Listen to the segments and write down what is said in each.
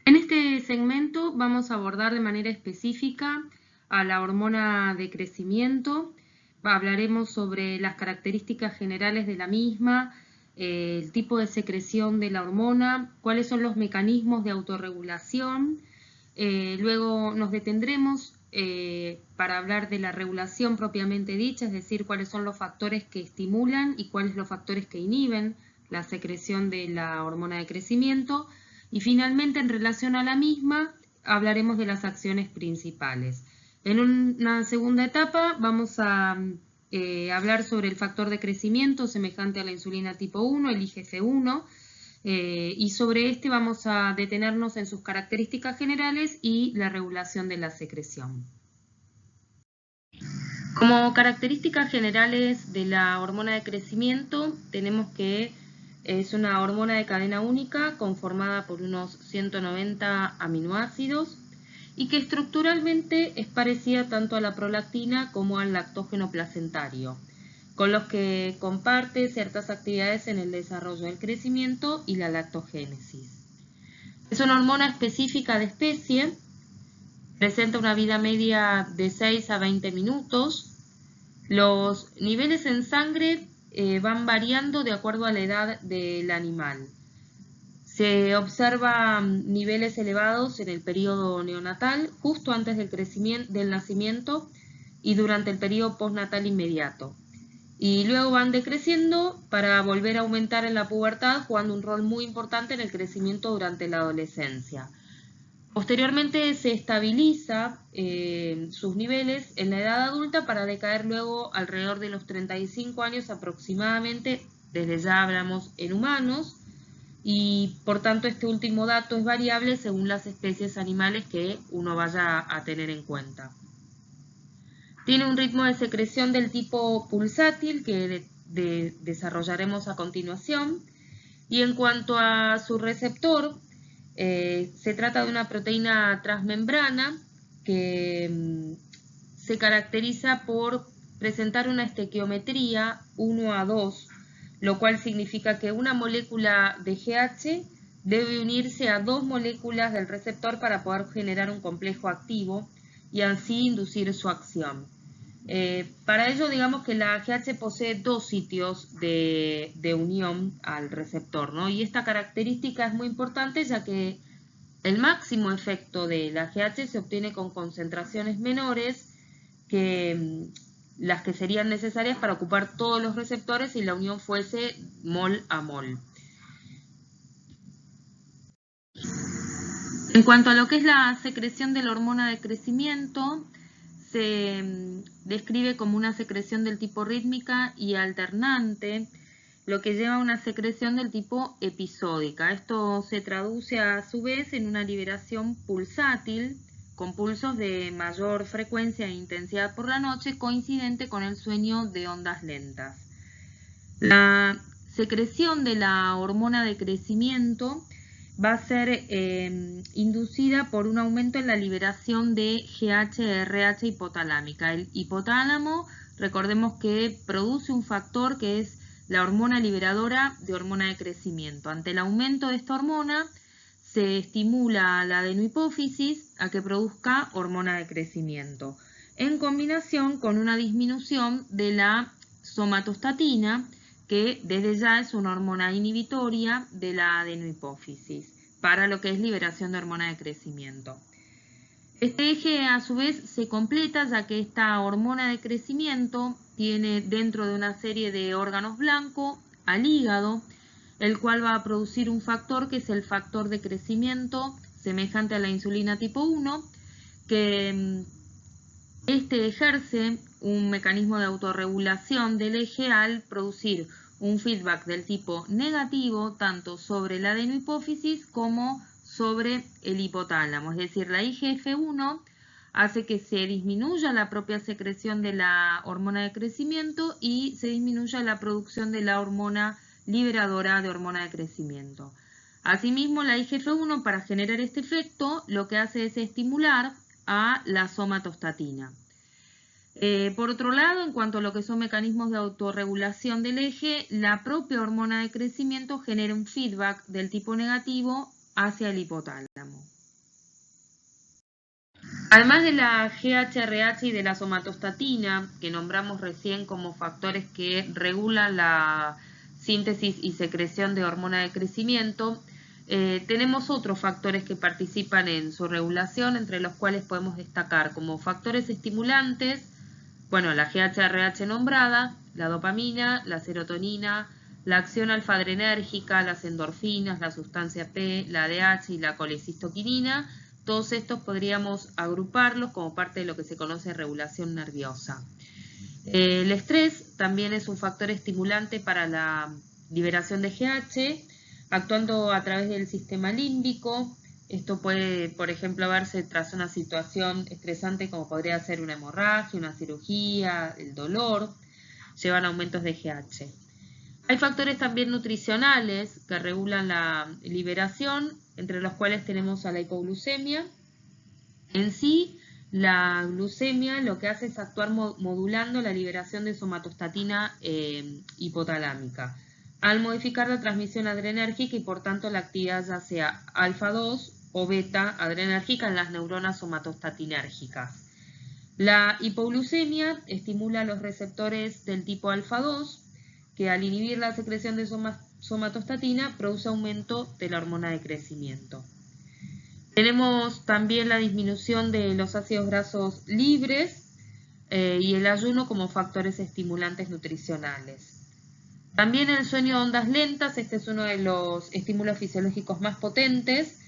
En este segmento vamos a abordar de manera específica a la hormona de crecimiento. Hablaremos sobre las características generales de la misma, el tipo de secreción de la hormona, cuáles son los mecanismos de autorregulación. Luego nos detendremos para hablar de la regulación propiamente dicha, es decir, cuáles son los factores que estimulan y cuáles los factores que inhiben la secreción de la hormona de crecimiento. Y finalmente, en relación a la misma, hablaremos de las acciones principales. En una segunda etapa vamos a hablar sobre el factor de crecimiento semejante a la insulina tipo 1, el IGF-1, y sobre este vamos a detenernos en sus características generales y la regulación de la secreción. Como características generales de la hormona de crecimiento, tenemos que es una hormona de cadena única conformada por unos 190 aminoácidos y que estructuralmente es parecida tanto a la prolactina como al lactógeno placentario, con los que comparte ciertas actividades en el desarrollo del crecimiento y la lactogénesis. Es una hormona específica de especie, presenta una vida media de 6 a 20 minutos. Los niveles en sangre van variando de acuerdo a la edad del animal. Se observan niveles elevados en el periodo neonatal, justo antes del nacimiento y durante el periodo postnatal inmediato. Y luego van decreciendo para volver a aumentar en la pubertad, jugando un rol muy importante en el crecimiento durante la adolescencia. Posteriormente se estabiliza sus niveles en la edad adulta para decaer luego alrededor de los 35 años aproximadamente, desde ya hablamos en humanos, y por tanto este último dato es variable según las especies animales que uno vaya a tener en cuenta. Tiene un ritmo de secreción del tipo pulsátil que desarrollaremos a continuación, y en cuanto a su receptor, se trata de una proteína transmembrana que se caracteriza por presentar una estequiometría 1:2, lo cual significa que una molécula de GH debe unirse a dos moléculas del receptor para poder generar un complejo activo y así inducir su acción. Para ello, digamos que la GH posee dos sitios de unión al receptor, ¿no? Y esta característica es muy importante ya que el máximo efecto de la GH se obtiene con concentraciones menores que las que serían necesarias para ocupar todos los receptores si la unión fuese mol a mol. En cuanto a lo que es la secreción de la hormona de crecimiento, se describe como una secreción del tipo rítmica y alternante, lo que lleva a una secreción del tipo episódica. Esto se traduce a su vez en una liberación pulsátil, con pulsos de mayor frecuencia e intensidad por la noche, coincidente con el sueño de ondas lentas. La secreción de la hormona de crecimiento va a ser inducida por un aumento en la liberación de GH-RH hipotalámica. El hipotálamo, recordemos que produce un factor que es la hormona liberadora de hormona de crecimiento. Ante el aumento de esta hormona, se estimula la adenohipófisis a que produzca hormona de crecimiento, en combinación con una disminución de la somatostatina, que desde ya es una hormona inhibitoria de la adenohipófisis para lo que es liberación de hormona de crecimiento. Este eje a su vez se completa ya que esta hormona de crecimiento tiene dentro de una serie de órganos blancos al hígado, el cual va a producir un factor que es el factor de crecimiento semejante a la insulina tipo 1, que este ejerce un mecanismo de autorregulación del eje al producir un feedback del tipo negativo tanto sobre la adenohipófisis como sobre el hipotálamo. Es decir, la IGF-1 hace que se disminuya la propia secreción de la hormona de crecimiento y se disminuya la producción de la hormona liberadora de hormona de crecimiento. Asimismo, la IGF-1 para generar este efecto lo que hace es estimular a la somatostatina. Por otro lado, en cuanto a lo que son mecanismos de autorregulación del eje, la propia hormona de crecimiento genera un feedback del tipo negativo hacia el hipotálamo. Además de la GHRH y de la somatostatina, que nombramos recién como factores que regulan la síntesis y secreción de hormona de crecimiento, tenemos otros factores que participan en su regulación, entre los cuales podemos destacar como factores estimulantes, bueno, la GHRH nombrada, la dopamina, la serotonina, la acción alfa-adrenérgica, las endorfinas, la sustancia P, la ADH y la colecistoquinina. Todos estos podríamos agruparlos como parte de lo que se conoce regulación nerviosa. El estrés también es un factor estimulante para la liberación de GH, actuando a través del sistema límbico. Esto puede, por ejemplo, verse tras una situación estresante como podría ser una hemorragia, una cirugía, el dolor, llevan aumentos de GH. Hay factores también nutricionales que regulan la liberación, entre los cuales tenemos a la hipoglucemia. En sí, la glucemia lo que hace es actuar modulando la liberación de somatostatina hipotalámica, al modificar la transmisión adrenérgica y por tanto la actividad ya sea alfa-2 o beta adrenérgica en las neuronas somatostatinérgicas. La hipoglucemia estimula los receptores del tipo alfa-2, que al inhibir la secreción de somatostatina produce aumento de la hormona de crecimiento. Tenemos también la disminución de los ácidos grasos libres y el ayuno como factores estimulantes nutricionales. También el sueño de ondas lentas, este es uno de los estímulos fisiológicos más potentes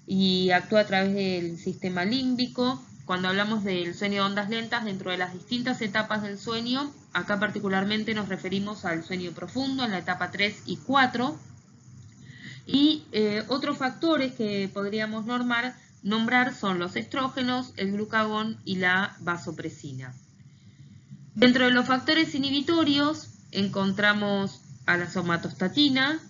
y actúa a través del sistema límbico. Cuando hablamos del sueño de ondas lentas, dentro de las distintas etapas del sueño, acá particularmente nos referimos al sueño profundo en la etapa 3 y 4. Y otros factores que podríamos nombrar son los estrógenos, el glucagón y la vasopresina. Dentro de los factores inhibitorios encontramos a la somatostatina,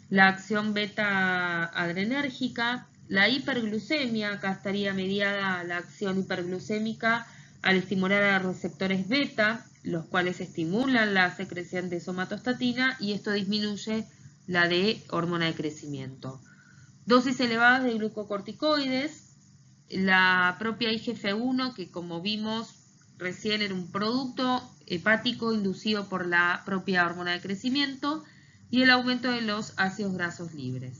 la acción beta adrenérgica, la hiperglucemia, acá estaría mediada la acción hiperglucémica al estimular a receptores beta, los cuales estimulan la secreción de somatostatina y esto disminuye la de hormona de crecimiento. Dosis elevadas de glucocorticoides, la propia IGF-1, que como vimos recién era un producto hepático inducido por la propia hormona de crecimiento, y el aumento de los ácidos grasos libres.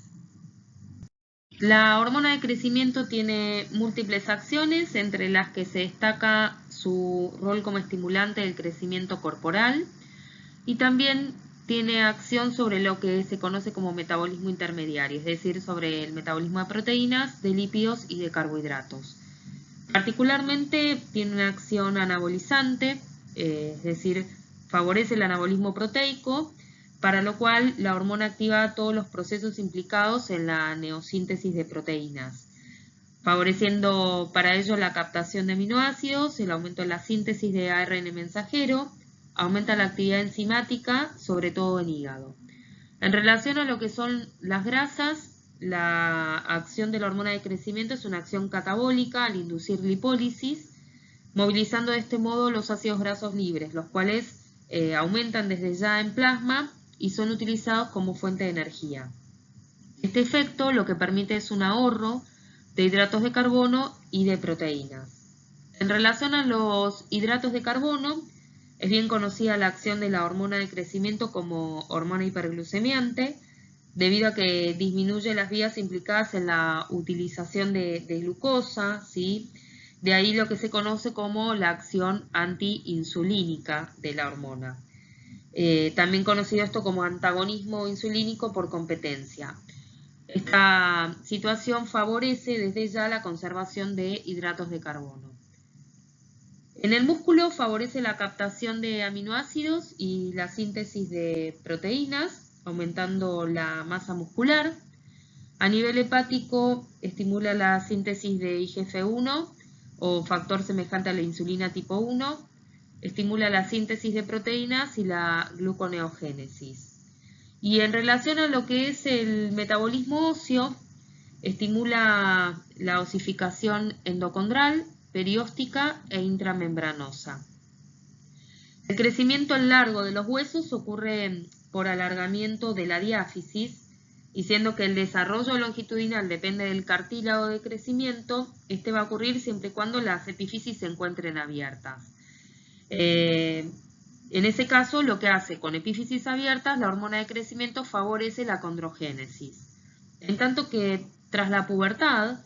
La hormona de crecimiento tiene múltiples acciones, entre las que se destaca su rol como estimulante del crecimiento corporal y también tiene acción sobre lo que se conoce como metabolismo intermediario, es decir, sobre el metabolismo de proteínas, de lípidos y de carbohidratos. Particularmente tiene una acción anabolizante, es decir, favorece el anabolismo proteico, para lo cual la hormona activa todos los procesos implicados en la neosíntesis de proteínas, favoreciendo para ello la captación de aminoácidos, el aumento de la síntesis de ARN mensajero, aumenta la actividad enzimática, sobre todo en hígado. En relación a lo que son las grasas, la acción de la hormona de crecimiento es una acción catabólica al inducir lipólisis, movilizando de este modo los ácidos grasos libres, los cuales aumentan desde ya en plasma y son utilizados como fuente de energía. Este efecto lo que permite es un ahorro de hidratos de carbono y de proteínas. En relación a los hidratos de carbono, es bien conocida la acción de la hormona de crecimiento como hormona hiperglucemiante, debido a que disminuye las vías implicadas en la utilización de glucosa, ¿sí? De ahí lo que se conoce como la acción antiinsulínica de la hormona. También conocido esto como antagonismo insulínico por competencia. Esta situación favorece desde ya la conservación de hidratos de carbono. En el músculo favorece la captación de aminoácidos y la síntesis de proteínas, aumentando la masa muscular. A nivel hepático estimula la síntesis de IGF-1 o factor semejante a la insulina tipo 1, estimula la síntesis de proteínas y la gluconeogénesis. Y en relación a lo que es el metabolismo óseo, estimula la osificación endocondral, perióstica e intramembranosa. El crecimiento largo de los huesos ocurre por alargamiento de la diáfisis, y siendo que el desarrollo longitudinal depende del cartílago de crecimiento, este va a ocurrir siempre y cuando las epífisis se encuentren abiertas. En ese caso, lo que hace con epífisis abiertas, la hormona de crecimiento favorece la condrogénesis. En tanto que tras la pubertad,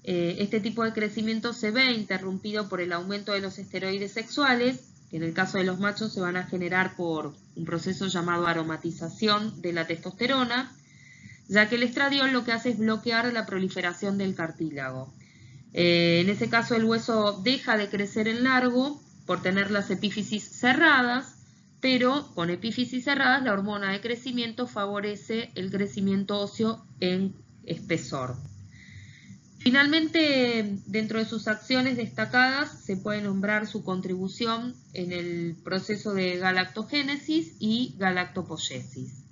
este tipo de crecimiento se ve interrumpido por el aumento de los esteroides sexuales, que en el caso de los machos se van a generar por un proceso llamado aromatización de la testosterona, ya que el estradiol lo que hace es bloquear la proliferación del cartílago. En ese caso el hueso deja de crecer en largo por tener las epífisis cerradas, pero con epífisis cerradas la hormona de crecimiento favorece el crecimiento óseo en espesor. Finalmente, dentro de sus acciones destacadas se puede nombrar su contribución en el proceso de galactogénesis y galactopoiesis.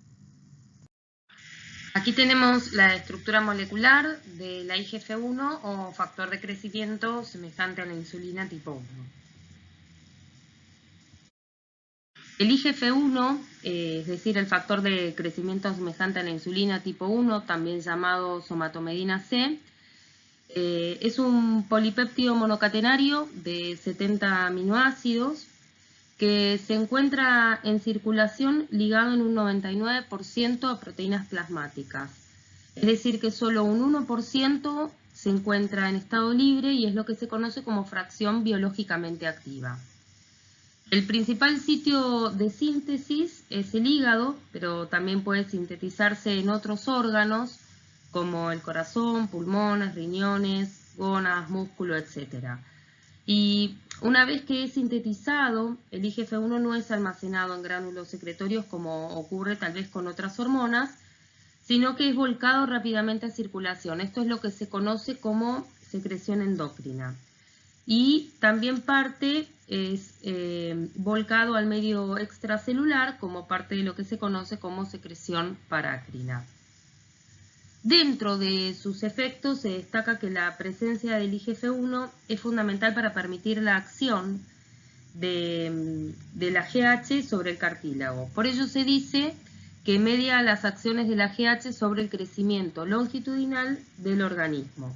Aquí tenemos la estructura molecular de la IGF-1 o factor de crecimiento semejante a la insulina tipo 1. El IGF-1, es decir, el factor de crecimiento semejante a la insulina tipo 1, también llamado somatomedina C, es un polipéptido monocatenario de 70 aminoácidos que se encuentra en circulación ligado en un 99% a proteínas plasmáticas. Es decir, que solo un 1% se encuentra en estado libre y es lo que se conoce como fracción biológicamente activa. El principal sitio de síntesis es el hígado, pero también puede sintetizarse en otros órganos como el corazón, pulmones, riñones, gónadas, músculo, etc. Y una vez que es sintetizado, el IGF-1 no es almacenado en gránulos secretorios como ocurre tal vez con otras hormonas, sino que es volcado rápidamente a circulación. Esto es lo que se conoce como secreción endocrina. Y también parte es volcado al medio extracelular como parte de lo que se conoce como secreción parácrina. Dentro de sus efectos se destaca que la presencia del IGF-1 es fundamental para permitir la acción de la GH sobre el cartílago. Por ello se dice que media las acciones de la GH sobre el crecimiento longitudinal del organismo.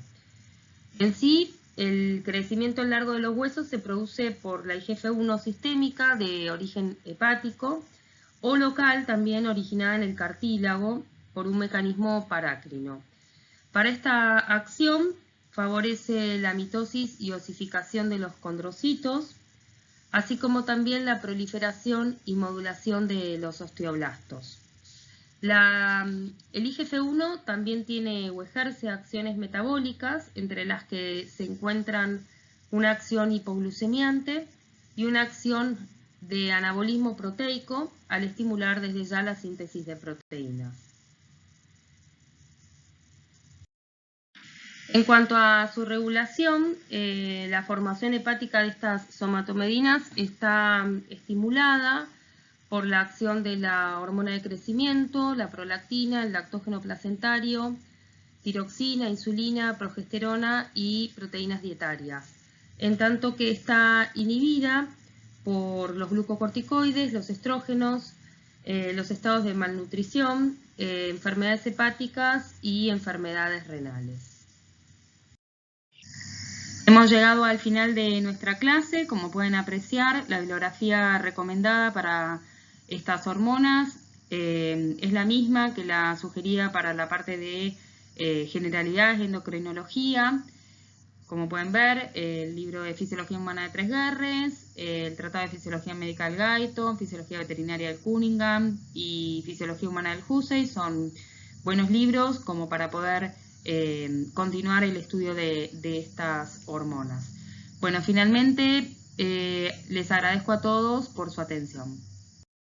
En sí, el crecimiento a lo largo de los huesos se produce por la IGF-1 sistémica de origen hepático o local también originada en el cartílago por un mecanismo parácrino. Para esta acción favorece la mitosis y osificación de los condrocitos, así como también la proliferación y modulación de los osteoblastos. El IGF-1 también tiene o ejerce acciones metabólicas, entre las que se encuentran una acción hipoglucemiante y una acción de anabolismo proteico al estimular desde ya la síntesis de proteínas. En cuanto a su regulación, la formación hepática de estas somatomedinas está estimulada por la acción de la hormona de crecimiento, la prolactina, el lactógeno placentario, tiroxina, insulina, progesterona y proteínas dietarias, en tanto que está inhibida por los glucocorticoides, los estrógenos, los estados de malnutrición, enfermedades hepáticas y enfermedades renales. Hemos llegado al final de nuestra clase. Como pueden apreciar, la bibliografía recomendada para estas hormonas es la misma que la sugerida para la parte de generalidades de endocrinología. Como pueden ver, el libro de Fisiología Humana de Tres Guerres, el Tratado de Fisiología Médica del Guyton, Fisiología Veterinaria del Cunningham y Fisiología Humana del Hussey son buenos libros como para poder continuar el estudio de estas hormonas. Bueno, finalmente les agradezco a todos por su atención.